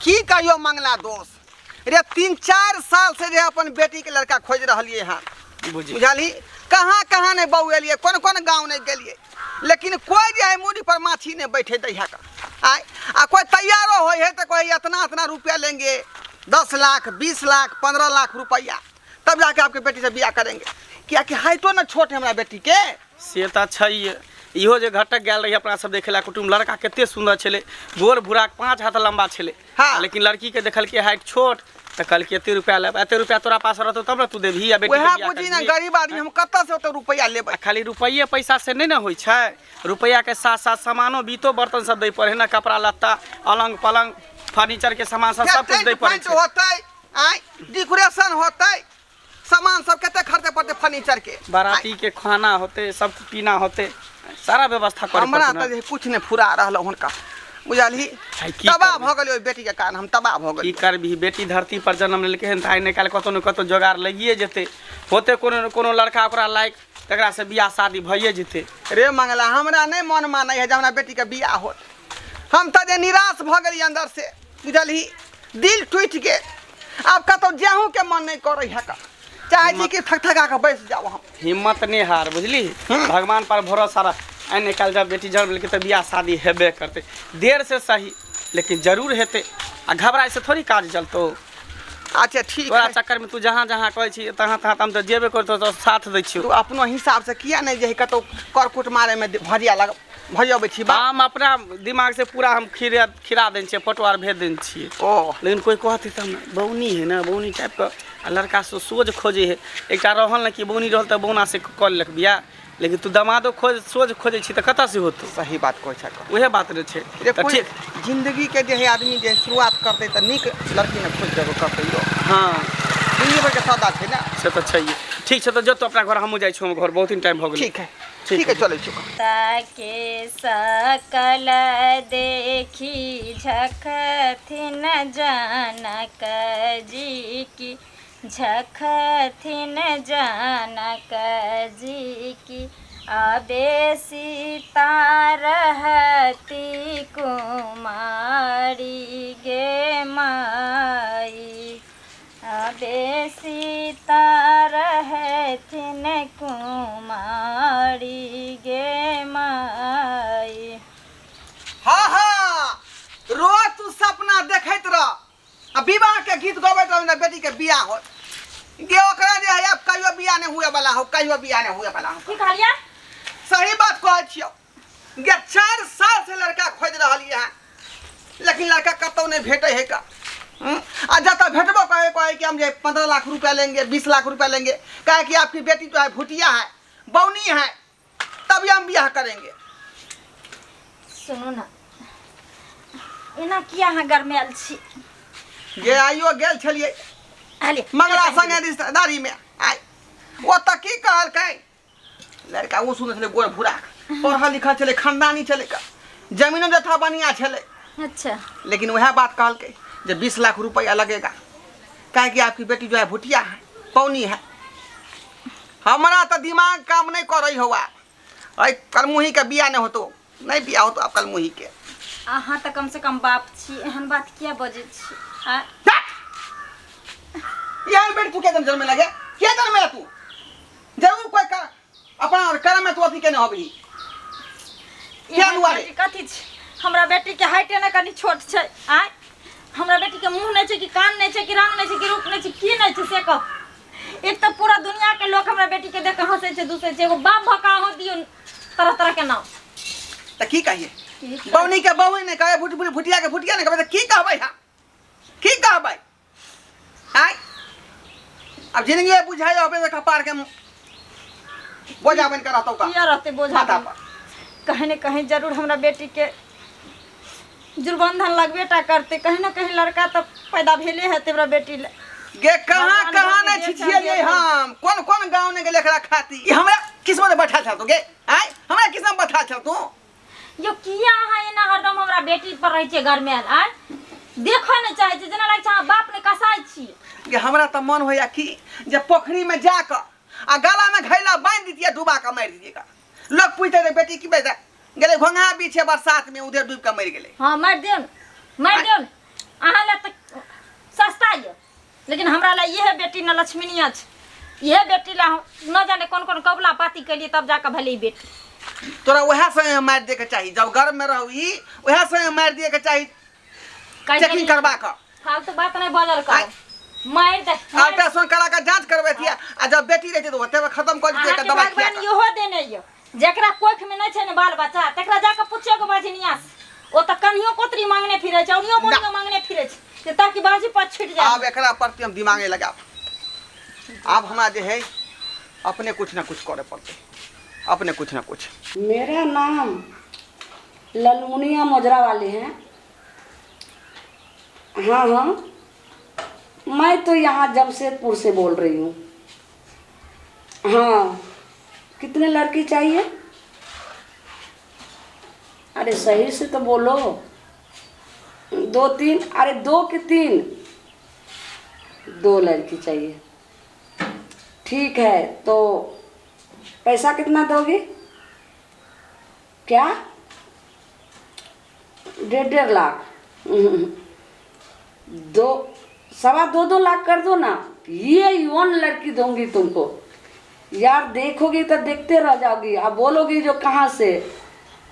की कहियो मंगला दोस्त रे 3-4 साल से रे अपन बेटी के लड़का खोज रही है बुझली कहाँ कहाँ नहीं बउलिए कौन कौन गाँव नहीं गलिए लेकिन कोई जो है मूड़ी पर माछी नहीं बैठे दैया का आए आ कोई तैयारो हो है तो कोई इतना रुपया लेंगे 10 लाख 20 लाख 15 लाख रुपया तब जाके आपके बेटी से बियाह करेंगे क्या कि हाइटो ना छोट है हमारा बेटी के से तो छै इहो जे घटक गेल रही अपना सब देखेला कुटुम लड़का केते सुंदर छले गोर भूरा 5 हाथ लंबा छले हाँ। लेकिन लड़की के देखल के हाइट छोट तो कल के एते रुपया लेब एते रुपया तोरा पास रहतो तब न तू देबही या बेटी के बियाह बुझी ना गरीब आदमी हम कत्ता से तो रुपया लेबै खाली रुपये पैसा से नहीं ना होई छै रुपया के साथ साथ सामानो बीतो बर्तन सब दे पड़े ना कपड़ा लत्ता अलंग पलंग फर्नीचर के सामान सब कुछ दे पड़े छै होतै आइ डेकोरेशन होतै सामान सब केते खर्चे पड़ते फर्नीचर के बाराती के खाना होते सब पीना होते सारा व्यवस्था करे हमरा त कुछ नहीं फुरा रहल हुनका बुझलही तबाह भ गेल ओइ बेटी के कारण हम तबाह भ गेल की करबी बेटी धरती पर जन्म लेलकै हन ताई निकाल कतो न कतो जोगाड़ लगिए जेते होते कोनो न कोनो लड़का ओकरा लायक तकरा से बियाह शादी भइए जेते रे मंगला हमरा नहीं मन मानै है जे हमरा बेटी के बियाह होत हम त जे निराश भ गेली अंदर से बुझलही दिल टूट गेल अब कतो जाहू के मन नहीं करे है का चाहे जी कि थका के बैठ जाओ हम हिम्मत नहीं हार बुझली भगवान पर भरोसा रख आई निकाल जब बेटी जन्म लेके तो बियाह शादी हेबे करते देर से सही लेकिन जरूर हेते आ घबराए से थोड़ी काज चलतो अच्छा ठीक तोरा चक्कर में तू जहाँ जहाँ कहै छी तहाँ तहाँ हम तो जेबे करतो तो साथ दै छियो तू अपनो हिसाब से किया नहीं जे कतो करकुट मारे में भजिया लग भजबै छी हम अपना दिमाग से पूरा हम खिरा देन छियै फोटो आर भेज देन छियै ओ लेकिन कोई कहते त बौनी है ना बौनी टाइप का लड़का से सोच खोजे है एक रहल ना कि बौनी रहल त बौना से कर लेक बियाह लेकिन तू दमादो सोच खोजे छी त कत से होतो सही बात कहै छ वही बात रे छै त ठीक जिंदगी के जे है आदमी जे शुरुआत करते त निक लड़की ने खोज देबो करते यो हां जिंदगी भर के सौदा छै ना से त छै ठीक छै त जो तो अपना घर हमहु जाय छी हम घर बहुत टाइम भ गेल ठीक है चले छी ताके सकल देखी झखथिन जानक जी की झखथिन जानक जी की अबे सीता रहती कुमारी गे माई अबे सीता रहथिन कुमारी गे माई हाँ रोज तू सपना देखैत रह आ विवाह के गीत गबैत रह बेटी के बियाह हो गे ओकरा जे है अब कहियो बियाह नहीं हुए वाला हो कहियो बियाह नहीं हुए वाला हो की कहलिया सही बात कहै छियो गे 4 साल से लड़का खोज रहलिए हैं लेकिन लड़का कतौ नहीं भेटे है का आ जब भेटबो कहे कि हम जे 15 लाख रुपया लेंगे 20 लाख रुपया लेंगे कहे कि आपकी बेटी तो है भुटिया है बौनी है तभी हम बियाह करेंगे सुनो ना एना किया हाँ घर में आल छी ये आइयो गेल छलिए मंगला संगे रिश्तेदारी में आई वो तक की कहल कई लड़का वो सुने छले गोर भूरा पढ़ा लिखा चले खानदानी चले का जमीनो जथा बनिया चले अच्छा लेकिन वह बात कहल के जब 20 लाख रुपया लगेगा कहे कि आपकी बेटी जो है भुटिया है पौनी है हमारा तो दिमाग काम नहीं कर रही हुआ कलमुही के बिया नहीं होतो नहीं बिया हो तो आप कलमुही के अहाँ तो कम से कम बाप छी एहन बात किया बजे छी यार बेटी तू क्या जन्म लगे क्या जन्म है तू जरूर कोई का अपना कर्म में तू अथी के न होबी क्या हुआ रे कथी छी हमरा बेटी के हाइट ना कनी छोट छै आ हमरा बेटी के मुंह नहीं छै कि कान नहीं छै कि रंग नहीं छै कि रूप नहीं छै की नहीं छै से कह एक तो पूरा दुनिया के लोग हमरा बेटी के देख के हंसे छै दूसरे छै एगो बाप भका हो दियो तरह तरह के नाम त की कहिए बौनी के बौनी ने कहे भुटिया के भुटिया ने कहे त की कहबै हां की कहबै आय अब जिंदगी में बुझाई होबे त कपार के बोझा बन कर रहतो का किया रहते बोझा कहीं न कहीं जरूर हमरा बेटी के जुर्बंधन लगबेटा करते कहीं न कहीं लड़का तो पैदा भेले है तेरा बेटी ले गे कहां न छिछिए हम कौन कौन गांव ने गेले खरा खाती हमरा किस्मत बैठा छ तो गे आय हमरा किस्मत बैठा छ तू यो किया है ना हरदम हमरा बेटी पर रह छे घर में आ देखो न चाहे छे जना लाग छ बाप ने कसाई छी गे हमरा त मन होया कि जे पोखरी में जाकर आ गला में घैला बांध दीजिए डुबा के मार दीजिएगा लोग पूछते थे बेटी की बेटा गेले घोंघा बीछे बरसात में उधर डूब के मर गेले हां मार दियो अहाँ ला तो सस्ता ये, लेकिन हमरा ला ये बेटी न लक्ष्मीनिया छै। ये बेटी ला न जाने कौन कौन कबला पाती के लिए तब जाकर भले बेटी। तोरा वह समय मार दे के चाहिए, जब घर में रही वह समय मार दिए के चाहिए, चेकिंग करवा कर। फालतू बात नहीं बजल कर, मार दे। अल्ट्रासाउंड करा के जांच करबे थिया, आ जब बेटी रहते तो ओते में खत्म कर दिए के दवाई खिया। भगवान इहो देने ये, जेकरा कोख में नहीं छै ने बाल बच्चा, तकरा जाकर पूछियो के बाजनिया से। ओ त कन्हियो कोतरी मांगने फिरे छै, औनियो बोनियो मांगने फिरे छै, ताकि बाजी पर छिट जाए। अब एकरा प्रति हम दिमागे लगाब। अब हमरा जे है अपने कुछ ना कुछ करे पड़ते, अपने कुछ ना कुछ। मेरा नाम ललमुनिया मोजरा वाली है। हाँ हाँ, मैं तो यहाँ जमशेदपुर से बोल रही हूँ। हाँ, कितने लड़की चाहिए? अरे सही से तो बोलो। 2 3, अरे 2 कि 3? 2 लड़की चाहिए। ठीक है, तो पैसा कितना दोगी? क्या? 1.5 लाख? 2.25 लाख कर दो ना। ये यौन लड़की दूंगी तुमको यार, देखोगी तो देखते रह जाओगी। अब बोलोगी जो कहाँ से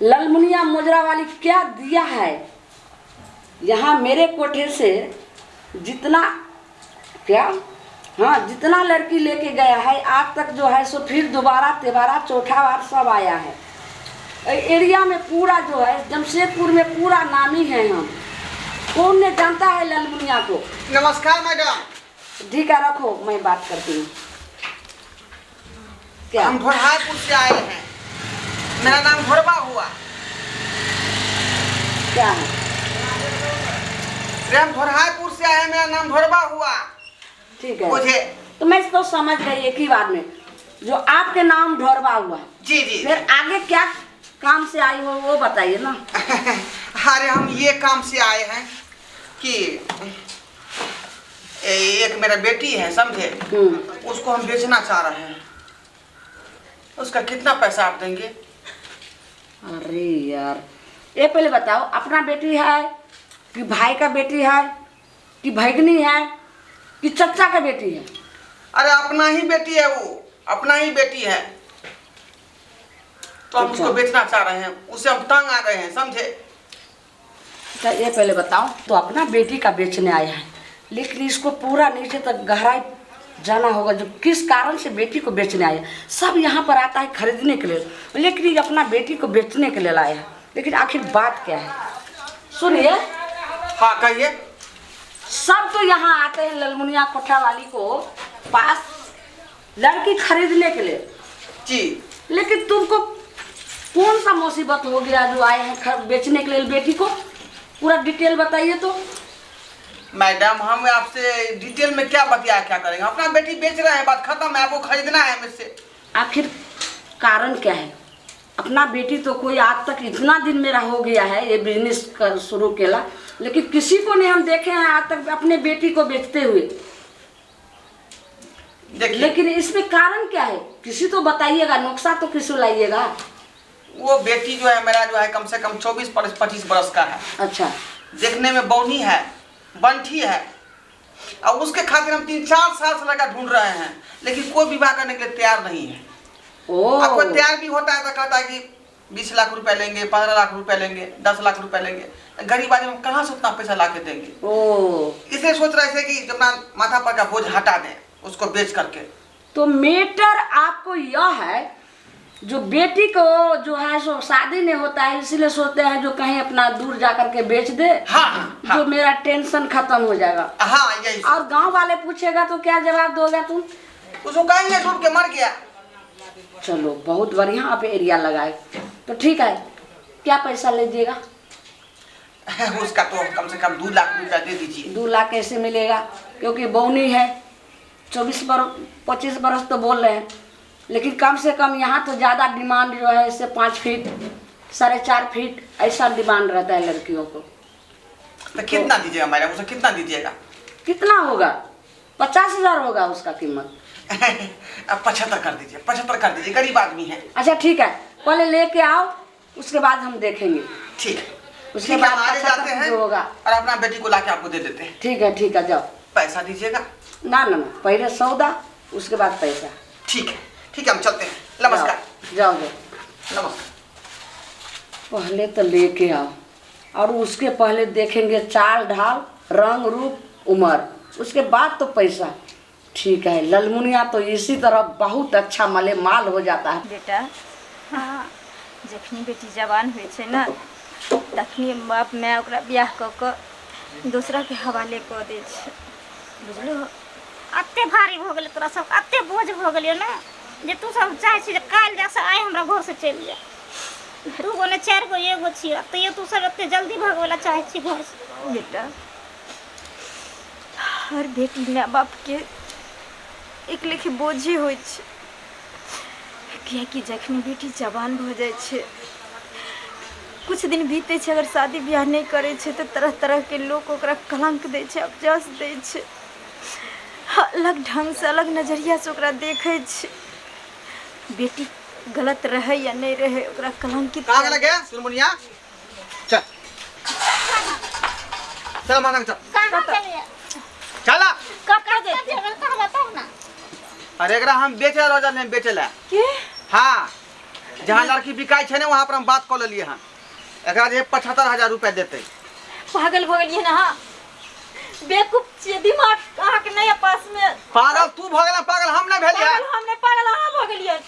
ललमुनिया मोजरा वाली क्या दिया है। यहाँ मेरे कोठे से जितना क्या, हाँ, जितना लड़की लेके गया है आज तक जो है सो फिर दोबारा तिबारा चौथा बार सब आया है। एरिया में पूरा जो है जमशेदपुर में पूरा नामी है। हम कौन ने जानता है ललमुनिया को। नमस्कार मैडम। ठीक है, रखो, मैं बात करती हूँ। क्या? हम भोरहापुर से आए हैं, मेरा नाम भोरबा हुआ। क्या है? हम भोरहापुर से आए हैं, मेरा नाम भोरबा हुआ। ठीक है, मुझे तो मैं तो समझ गई एक ही बात में, जो आपके नाम ढोरबा हुआ। जी जी। फिर आगे क्या काम से आई हो वो बताइए ना। अरे हम ये काम से आए हैं कि एक मेरा बेटी है, समझे, उसको हम बेचना चाह रहे हैं। उसका कितना पैसा आप देंगे? अरे यार, ये पहले बताओ, अपना बेटी है कि भाई का बेटी है कि भैगनी है कि चचा का बेटी है? अरे अपना ही बेटी है, वो अपना ही बेटी है, तो हम उसको बेचना चाह रहे हैं। उससे हम तंग आ गए हैं, समझे। तो ये पहले बताओ, तो अपना बेटी का बेचने आया है, लेकिन इसको पूरा नीचे तक गहराई जाना होगा, जो किस कारण से बेटी को बेचने आया। सब यहाँ पर आता है खरीदने के लिए, लेकिन ये अपना बेटी को बेचने के लिए लाया है। लेकिन आखिर बात क्या है, सुनिए। हाँ कहिए। सब तो यहाँ आते हैं ललमुनिया कोठा वाली को पास लड़की खरीदने के लिए जी, लेकिन तुमको कौन सा मुसीबत हो गया जो आए हैं बेचने के लिए बेटी को? पूरा डिटेल बताइए तो। मैडम हम आपसे डिटेल में क्या बतिया, क्या करेंगे? अपना बेटी बेच रहे हैं, बात खत्म है। आपको खरीदना है मुझसे। आखिर कारण क्या है? अपना बेटी तो कोई आज तक इतना दिन मेरा हो गया है ये बिजनेस कर शुरू केला, लेकिन किसी को नहीं हम देखे हैं आज तक अपने बेटी को बेचते हुए। लेकिन इसमें कारण क्या है, किसी तो बताइएगा, नुकसा तो किसी लाइएगा। वो बेटी जो है मेरा, जो है कम से कम 24-25 बरस का है। अच्छा। देखने में बौनी है, बंठी है, और उसके खातिर हम 3-4 साल से लगा ढूंढ रहे हैं, लेकिन कोई विवाह करने के लिए तैयार नहीं है। अब कोई तैयार भी होता है तो कहता है कि 20 लाख रुपए लेंगे, 15 लाख रुपए लेंगे, 10 लाख रुपए लेंगे। गरीब आदमी हम कहाँ से उतना पैसा ला के देंगे? इसलिए सोच रहे थे कि अपना माथा पर का बोझ हटा दें, उसको बेच करके। तो मेटर आपको यह है, जो बेटी को जो है सो शादी नहीं होता है, इसलिए सोचते हैं जो कहीं अपना दूर जा करके बेच दे। हाँ, जो मेरा टेंशन खत्म हो जाएगा। हाँ यही। और गांव वाले पूछेगा तो क्या जवाब दोगे तुम? उसको कहेंगे डूब के मर गया। चलो बहुत बढ़िया आप एरिया लगाए, तो ठीक है, क्या पैसा लीजिएगा? उसका तो कम से कम 2 लाख रुपया दे दीजिए। 2 लाख कैसे मिलेगा, क्योंकि बौनी है, 25 बरस तो बोल रहे हैं, लेकिन कम से कम यहाँ तो ज़्यादा डिमांड जो है इससे 5 फीट 4.5 फीट ऐसा डिमांड रहता है लड़कियों को। तो कितना दीजिएगा मैडम? उसे कितना दीजिएगा? कितना होगा? 50,000 होगा उसका कीमत। अब 75 कर दीजिए, 75 कर दीजिए, गरीब आदमी है। अच्छा ठीक है, पहले लेके आओ, उसके बाद हम देखेंगे। ठीक है। उसके ठीक है, बाद हम आगे जाते 75 हैं जो होगा। और अपना बेटी को लाके आपको दे देते हैं। ठीक है जाओ। पैसा दीजिएगा। ना ना ना, पहले सौदा उसके बाद पैसा। ठीक है, हम चलते हैं। नमस्कार। जाओ। नमस्कार। पहले तो लेके आओ और उसके पहले देखेंगे चाल ढाल, रंग रूप, उम्र, उसके बाद तो पैसा। ठीक है, ललमुनिया तो इसी तरह बहुत अच्छा मले माल हो जाता है। बेटा हाँ, जखनी बेटी जवान हुई है ना तखनी बाप मैं ओकरा ब्याह कऽ के दूसरा के हवाले कऽ दै छै, बुझलो। अत्ते भारी हो गेलै तोरा सब, अत्ते बोझ हो गेलियो ना जे तू सब चाहे छी जे काल जैसे आए हमरा घर से चलि जा। 2 गो ने 4 गो एगो छियै तैयो तू सब एते जल्दी भागवला चाहे छी घर से। बेटा हर बेटी माय बाप के एक लेखे बोझे होइ छै, कियाकि जखनी बेटी जवान भऽ जाइ छै, कुछ दिन बीते छै, अगर शादी ब्याह नहीं करे छै तो तरह तरह के लोग ओकरा कलंक दै छै, अपजस दै छै, अलग ढंग से अलग नजरिया से ओकरा देखे छै। बेटी गलत रहे या नहीं रहे ओकरा कलंकित कहाँ लगे सुरमुनिया? चल चल मांग चल। कहां चलिए? चला। कब कर देते हो कहां बताओ ना। अरे एकरा हम बेचे रोजा नहीं बेचेला। के हाँ, जहाँ लड़की बिकाई है ना वहाँ पर हम बात कर लिए हैं। एकरा जे 75,000 रुपया देते। पागल हो गई है ना, बेवकूफ छियै, दिमाग अहाँ के नहीं है पास में। पागल तू भगला, पागल हम नहीं भेलिए। पागल हम नहीं, पागल अहाँ भऽ गेलियै।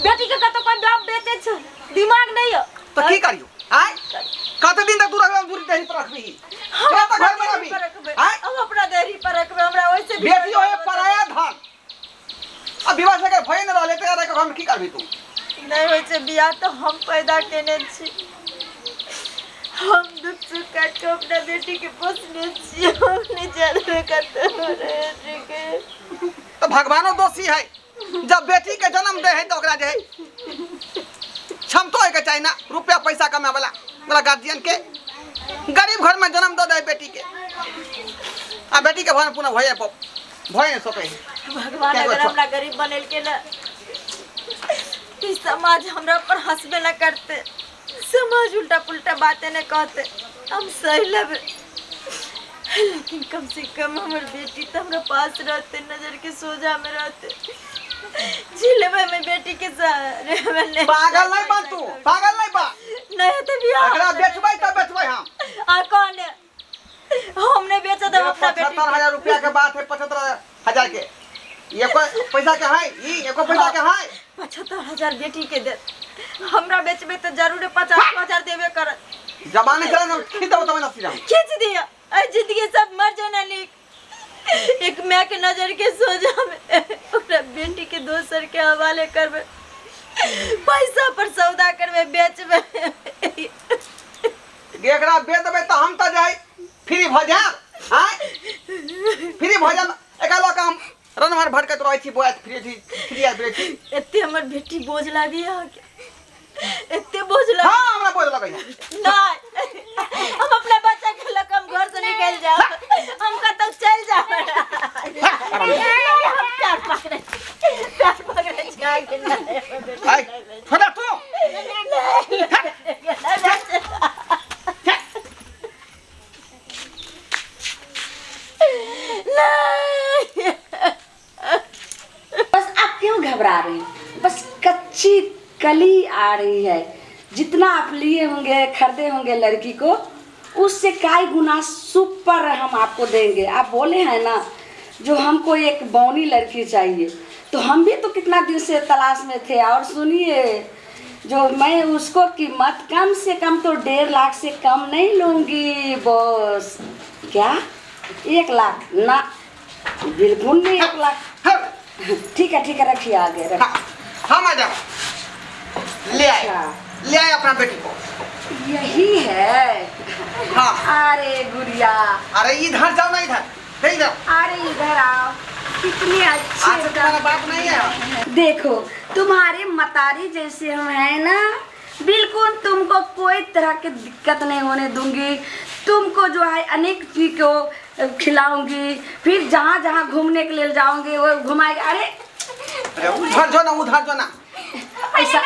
बेटी के कतो कोई बाप बेटे छै, दिमाग नहीं है तो की करियो? आय कते दिन तक तू रहबे दूरी देही पर रखबी? हम तो घर में रहबी। आय हम अपना देहरी पर रखबे, हमरा वैसे भी बेटी होए पराया धन। अब विवाह से के भय न रहले त यार हम की करबी तू? नहीं होइ छै बियाह तो हम पैदा केने छी, हम दुख सुख काट के अपना बेटी के पोसने छी, हमने जाने कते रहे के। तो भगवानो दोषी है, जब बेटी के जन्म दे है तो ओकरा जे है क्षमता है के चाहिए ना, रुपया पैसा कमाए वाला वाला गार्जियन के। गरीब घर में जन्म दे दे बेटी के, आ बेटी के भन पुनः भय नहीं सके। भगवान अगर हमरा गरीब बनेल के ना, ई समाज हमरा पर हंसबे न करते, समाज उल्टा पुल्टा बातें न कहते, हम सह लेबे। लेकिन कम से कम हमर बेटी तो हमरा पास रहते, नजर के सोजा में रहते, जिलेबे में बेटी के सहारे में नहीं। पागल नहीं बन तू, पागल नहीं बा। नहीं तो बियाह एकरा बेचबै त बेचबै हम। आ कौन है? हमने बेचा था अपना बेटी। 75,000 रुपया के बात है, 75,000 के। ये कोई पैसा के है? ये कोई पैसा के है? 75,000 बेटी के दे, हमरा बेचबे तो जरूर 50,000 देबे करत। जमाने चले ना खींच दो तब ना सीधा। खींच दिया, जिंदगी सब मर जाना लिख। एक माँ के नजर के सोजा में ओकरा बेटी के दोसर के हवाले करबे, पैसा पर सौदा करबे, बेचबे। एकरा बेच देबै त हम त जाई फ्री भ जाब। हां फ्री भ जाब। एका लोक हम रनभर भटकत रहै छी, बोया फ्री आ बेची। एते हमर बेटी बोझ लागी है, एते बोझ लागी। हां हमरा बोझ लगै है। नहीं, हम अपने बच्चा के लेकर हम घर से निकल जाओ, हम कतौ चल जाओ। हम प्यार पकड़े आई छोड़ा तू। बस आप क्यों घबरा रही हैं? बस कच्ची कली आ रही है। जितना आप लिए होंगे, खरीदे होंगे लड़की को, उससे कई गुना सुपर हम आपको देंगे। आप बोले हैं ना जो हमको एक बौनी लड़की चाहिए, तो हम भी तो कितना दिन से तलाश में थे। और सुनिए, जो मैं उसको कीमत कम से कम तो 1.5 लाख से कम नहीं लूँगी बॉस। क्या 1 लाख? ना बिल्कुल नहीं 1 लाख। ठीक है रखिए आगे रख। हम आ जाओ, ले आए अपना बेटी को। यही है। हाँ। अरे गुड़िया, अरे इधर जाओ ना, इधर इधर। अरे इधर आओ, कितनी अच्छी। आज तुम्हारा बात नहीं है। देखो तुम्हारे मतारी जैसे हम हैं ना, बिल्कुल तुमको कोई तरह की दिक्कत नहीं होने दूंगी। तुमको जो है अनेक चीज को खिलाऊंगी, फिर जहाँ जहाँ घूमने के लिए जाओगे वो घुमाएगा। अरे उधर जो ना, उधर जो ना। ऐसा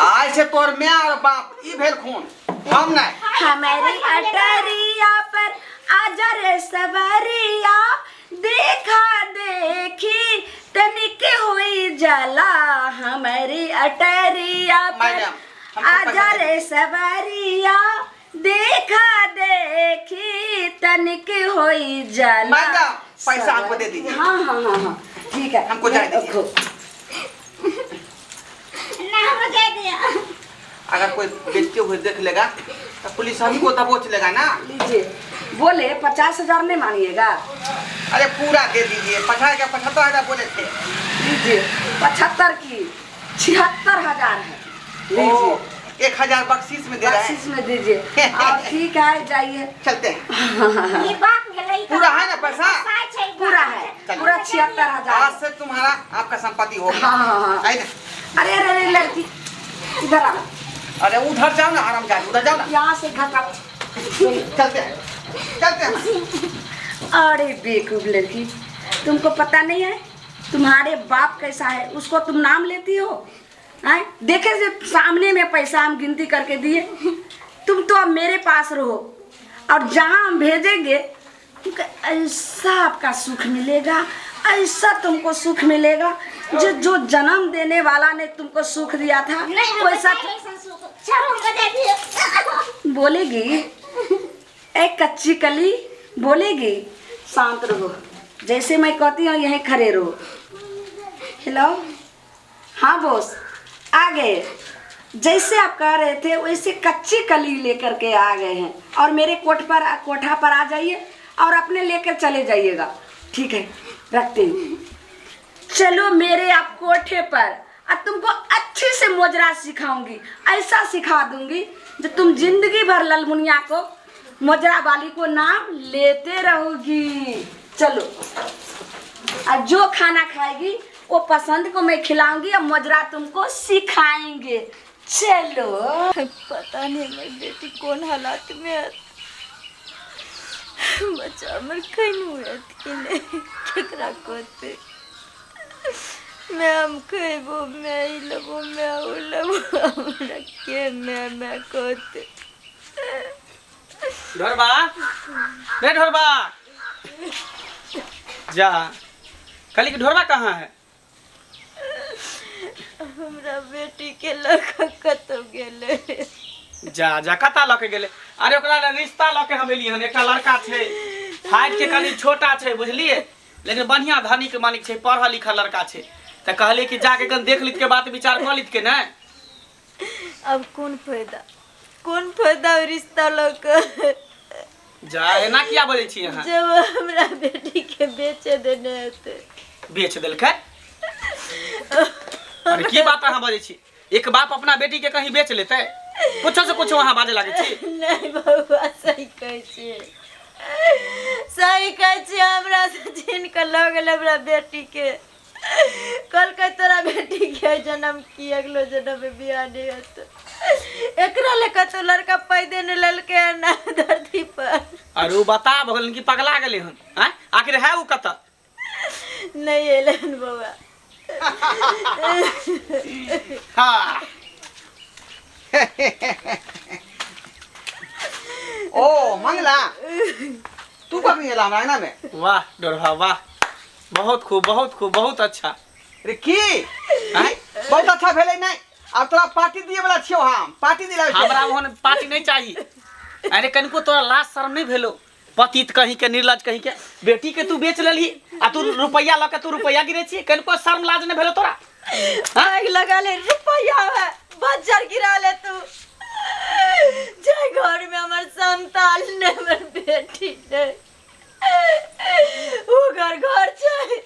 आज से तोर मैं और बाप ई भेल खून हम नहीं। हमारी अटरिया पर आजा रे सवरिया, देखा देखी तनिक हुई जला। हमारी अटरिया पर मैडम, आजा रे सवरिया, देखा देखी तनिक हुई जला। मैडम पैसा हमको दे दीजिए। हाँ हाँ हाँ हाँ ठीक है, हमको जाने दीजिए। रखो। ना हमको दे दिया। अगर कोई बेचते हुए देख लेगा तो पुलिस हमको दबोच लेगा ना। लीजिए, बोले 50,000 नहीं मांगिएगा? अरे पूरा दे दीजिए। 75,000 बोले थे। लीजिए 75 की 76,000 है, लीजिए। ओ, 1,000 बख्शीश में दे रहे बख्शीश हैं। में दीजिए। और ठीक है, जाइए। चलते हैं। ये बात भेलै त पूरा है ना पैसा? पूरा है, पूरा 76,000। आज से तुम्हारा आपका संपत्ति हो गया। हाँ हाँ हाँ। है ना? अरे अरे अरे लड़की, इधर आओ। अरे उधर जाओ ना, आराम जाओ, उधर जाओ ना। यहाँ से घटाओ। चलते हैं, चलते हैं। अरे बेवकूफ लड़की, तुमको पता नहीं है तुम्हारे बाप कैसा है? उसको तुम नाम लेती हो? हैं? देखे से सामने में पैसा हम गिनती करके दिए। तुम तो अब मेरे पास रहो, और जहाँ हम भेजेंगे तुमको ऐसा आपका सुख मिलेगा, ऐसा तुमको सुख मिलेगा जो जन्म देने वाला ने तुमको सुख दिया था नहीं वैसा। चलो हमको दे दिया। बोलेगी एक कच्ची कली, बोलेगी शांत रहो, जैसे मैं कहती हूँ यहीं खड़े रहो। हेलो, हाँ बॉस आ गए। जैसे आप कह रहे थे वैसे कच्ची कली लेकर के आ गए हैं, और मेरे कोठा पर आ जाइए और अपने लेकर चले जाइएगा। ठीक है, रखते हैं। चलो मेरे आप कोठे पर, और तुमको अच्छे से मोजरा सिखाऊंगी, ऐसा सिखा दूंगी जो तुम जिंदगी भर ललमुनिया को, मोजरा वाली को नाम लेते रहोगी। चलो, और जो खाना खाएगी वो पसंद को मैं खिलाऊंगी, और मोजरा तुमको सिखाएंगे। चलो। पता नहीं मेरी बेटी कौन हालात में है। बच्चा हमर कहीं हुए कि नहीं केकरा कहते मैं हम खेबो मैं ही लेबो मैं उ लेबो हमरा के मैं कहते। ढोरबा, रे ढोरबा, जा। कल की ढोरबा कहाँ है? हमरा बेटी के लड़का कतौ गेले। जा जा, कता लके गेले? अरे ओकरा ले रिश्ता लके हम एलिए हन। एकटा लड़का छै, हाइट के कनी छोटा छै, बुझलिए, लेकिन बढ़िया धनिक मानिक छै, पढ़ल लिखल लड़का छै। त कहले कि जाके कन देख लित के बात विचार कर लित के ना। अब कौन फायदा रिश्ता लके? जा, एना किया बोलै छी अहाँ? जब हमरा बेटी के बेचे देने हेते। बेच देलकै? अरे की बात अहाँ बोलै छी? एक बाप अपना बेटी के कहीं बेच लेते? कुछो से कुछो अहाँ बाजे लागे छी। नहीं बउआ, सही कहै छी, सही कहै छी। हमरा से छीन के लऽ गेल हमरा बेटी के। कल के तोरा बेटी के जन्म की अगलो जन्म में बियाह नहीं हेतै। एकरा ले कतो लड़का पैदे न ललके ना धरती पर। अरे वो बता भगल की पगला गेले हन। हैं? आखिर है वो कता? नहीं एलन बउआ। हाँ। ओ मंगला, तू कब नहीं एला हमरा में? वाह डोरहा, वाह, बहुत खूब, बहुत खूब, बहुत अच्छा। रे की बहुत अच्छा भेलै नहीं। अब तोरा पार्टी दिए वाला छियो, हम पार्टी दिलावे छियै। हमरा ओहन पार्टी नहीं चाहिए। अरे कनको तोरा लाज शर्म नहीं भेलो? पतित कहीं के, निर्लज कहीं के, बेटी के तू बेच लेली, आ तू रुपया लके तू रुपया गिरे छी। कनको शर्म लाज नहीं भेलो तोरा? आग लगा ले रुपया है, बजर गिरा ले तू। जय घर में हमार संतान ने, हमर बेटी ने, वो घर छै,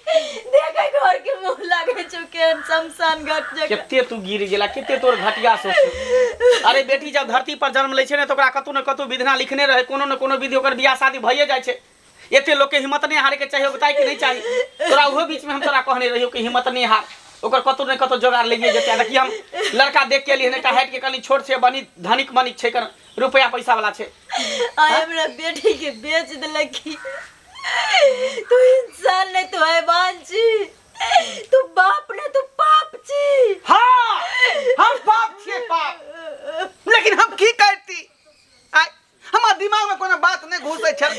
देखे घर के मुंह लागे चुके शमशान घाट जगह। केते तू गिर गेला, केते तोर घटिया सोच। अरे बेटी जब धरती पर जन्म ले छै ने, तो ओकरा कतौ न कतौ विधना लिखने रहे, कोनो न कोनो विधि ओकर बियाह शादी भइए जाइ छै। एते लोग के हिम्मत नहीं हारे के चाहिए, बताई कि नहीं चाहिए? तोरा ओहो बीच में हम तोरा कहने रहियो कि हिम्मत नहीं हार, ओकर कतौ न कतौ जोगाड़ लेगे जेते। देखि हम लड़का देख के लिए का हाइट के कनी छोट छै, बनी धनिक मनिक छै, कर रुपया पैसा वाला छै। आय हमरा बेटी के बेच देलकी। तू इंसान नहीं, तू हैवान छी। तू बाप ने, तू पाप छी। हाँ हम पाप छिए पाप, लेकिन हम की करती आय हमार दिमाग में कोनो बात नहीं घुसे छल।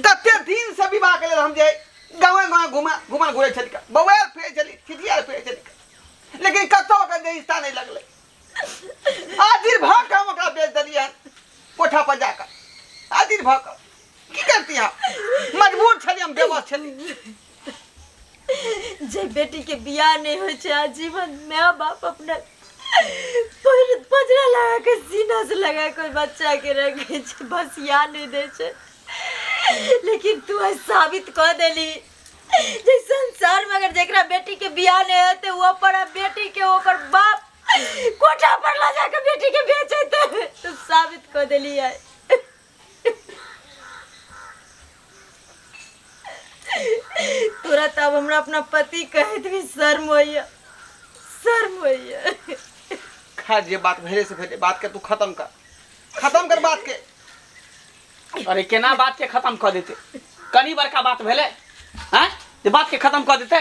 तते दिन से विवाह के लेल हम जे गाँव गाँव घुमा घुरे छल, बौआर फेर चली चिटियार फेर चली, लेकिन कतो के रिश्ता नहीं लगले। आदिर भाग हम ओकरा बेच देलिए कोठा पर जाकर। आदिर भाग की करती आप, मजबूर छली हम, बेबस छली। जे बेटी के बियाह नहीं हो छे आजीवन माँ बाप अपना पजरा लगा के सीना से लगा कोई बच्चा के रखे छे, बस या नहीं दे छे। लेकिन तू आज साबित कर देली जे संसार में अगर जेकरा बेटी के बियाह नहीं होते वो पर बेटी के ओकर बाप कोठा पर ला जाके बेटी के बेचे थे, तू साबित कर देली है। तोरा तब हमरा अपना पति कहत भी शर्म होइया, शर्म होइया। खैर जे बात भेले से भेले, बात के तू खत्म कर बात के। अरे केना बात के खत्म कर देते, कनी बड़का बात भेले हैं जे बात के खत्म कर देते।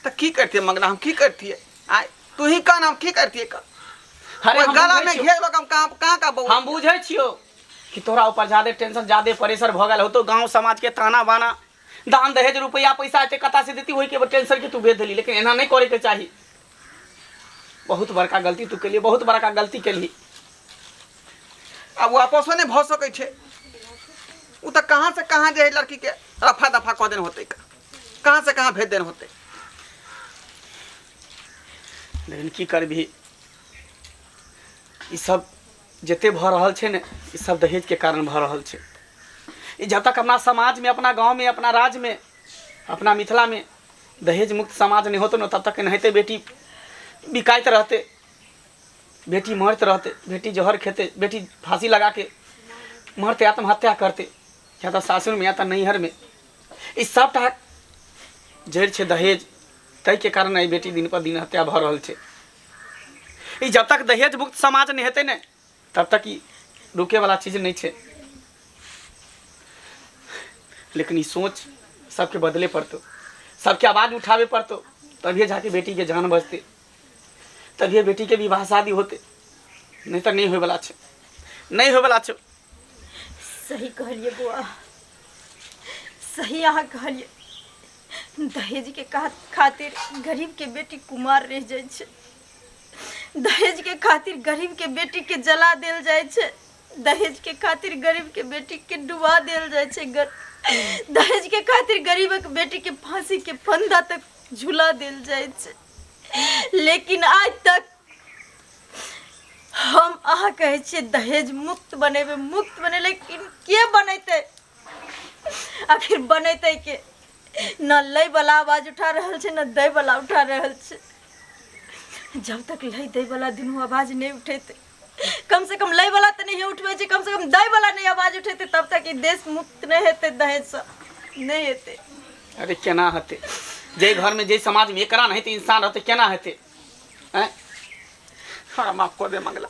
तो की करती मंगना, हम की करती है आय तू ही का नाम की करती है का। अरे हम गला बुझै में छियौ। घेर लो, हम कहां का बहू। हम बुझे छियो कि तोरा ऊपर ज्यादा टेंशन ज्यादा प्रेशर भ गेल हो, तो गांव समाज के ताना बाना दान दहेज रुपया पैसा एते कता से देती होई के टेंशन के तू भेज देली, लेकिन एना नहीं करे के चाहिए। बहुत बड़का गलती तू के लिए, बहुत बड़का गलती के लिए। अब वापस नहीं भ सकै छे, उ त कहां से कहां जे लड़की के रफा दफा क देन होते, कहां से कहां भेज देन होते। लेकिन की करबी, ई सब जते भ रहल छे ने, ई सब दहेज के कारण भ रहल छे। ई जब तक अपना समाज में, अपना गांव में, अपना राज्य में, अपना मिथिला में दहेज मुक्त समाज नहीं होतो न, तब तक नहते बेटी बिकाइत रहते, बेटी मरते रहते, बेटी जहर खेते, बेटी फांसी लगा के मरते, आत्महत्या करते, या तो सासुर में या तो नैहर में। ई सबटा जड़ छे दहेज, तै के कारण आई बेटी दिन पर दिन हत्या भ रहल छे। ई जब तक दहेज मुक्त समाज नहीं हेते ने, तब तक ई रुके वाला चीज नहीं छे। लेकिन ई सोच सबके बदले पड़तो, सबके आवाज उठावे पड़तो, तभी जाके बेटी के जान बचते, तभी बेटी के विवाह शादी होते, नहीं तो नहीं होए वाला छे, नहीं होए वाला छे। सही कहलिए बुआ, सही अहाँ कहलिए। दहेज के खातिर गरीब के बेटी कुमार रह जाए छे, दहेज के खातिर गरीब के बेटी के जला देल जाए छे, दहेज के खातिर गरीब के बेटी के डुबा देल जाए छे, दहेज के खातिर गरीब के बेटी के फांसी के फंदा तक झूला देल जाए छे। लेकिन आज तक हम अहाँ कहे छे दहेज मुक्त बनेबे, मुक्त बने, लेकिन के बनेते, आखिर बनेते के। न लय वाला आवाज उठा रहल छे, न दय वाला उठा रहल छे। जब तक लय दय वाला दुनू आवाज नहीं उठेते, कम से कम लय वाला तो नहीं उठबे छे, कम से कम दय वाला नहीं आवाज उठेते, तब तक ये देश मुक्त नहीं हेते, दहेज से नहीं हेते। अरे केना हेते, जे घर में जे समाज में एकरा नहीं तो इंसान रहते, केना हेते हैं। हाँ माफ कर दे मंगला,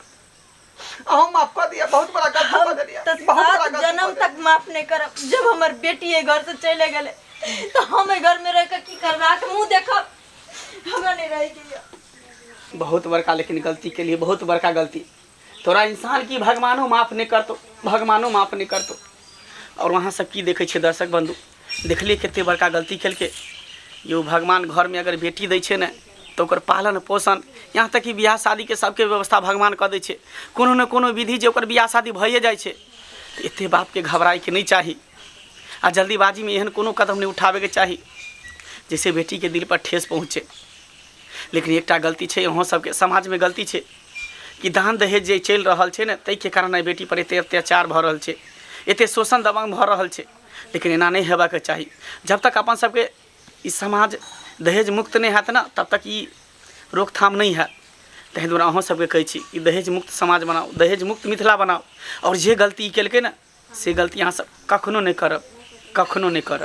हम माफ कर दिया, बहुत बड़ा गलती कर दिया, तो बहुत बड़ा सात गलती जन्म कर तक माफ नहीं करब। जब हमार बेटी ये घर से चले गए तो हम घर में रहकर की करबा के मुंह देखब, हमरा नहीं रह गया। बहुत बड़का लेकिन गलती के लिए, बहुत बड़का गलती। तोरा इंसान की भगवानो माफ नहीं करतो, भगवानो माफ नहीं करतो। और वहाँ सब की देखे छे दर्शक बंधु, देखलिए कितने बड़का गलती खेलके। यो भगवान घर में अगर बेटी दै छे ने, तो ओकर पालन पोषण, यहाँ तक कि बियाह शादी के सबके व्यवस्था भगवान कर दै छे। कोनो न कोनो विधि जे ओकर बियाह शादी भइए जाइ छे। एते बाप के घबराए के नहीं चाही, आ जल्दीबाजी में एहन कोनो कदम नहीं उठावे के चाही जैसे बेटी के दिल पर ठेस पहुँचे। लेकिन एकटा गलती छे, यहाँ सबके समाज में गलती छे कि दान दहेज जे चल रहल छे ने, तै के कारण आई बेटी पर एते अत्याचार भ रहल छे, एते शोषण दबंग भ रहल छे। लेकिन एना नहीं हेबाक चाही। जब तक अपन सबके ई समाज दहेज मुक्त नहीं हैत ना, तब तक ई रोकथाम नहीं हैत। तहि दुआरे अहाँ सबके कहै छी कि दहेज मुक्त समाज बनाओ, दहेज मुक्त मिथिला बनाओ। और जे गलती केलकै ना, से गलती अहाँ सब कखनो नहीं करब, कखनो नहीं करब।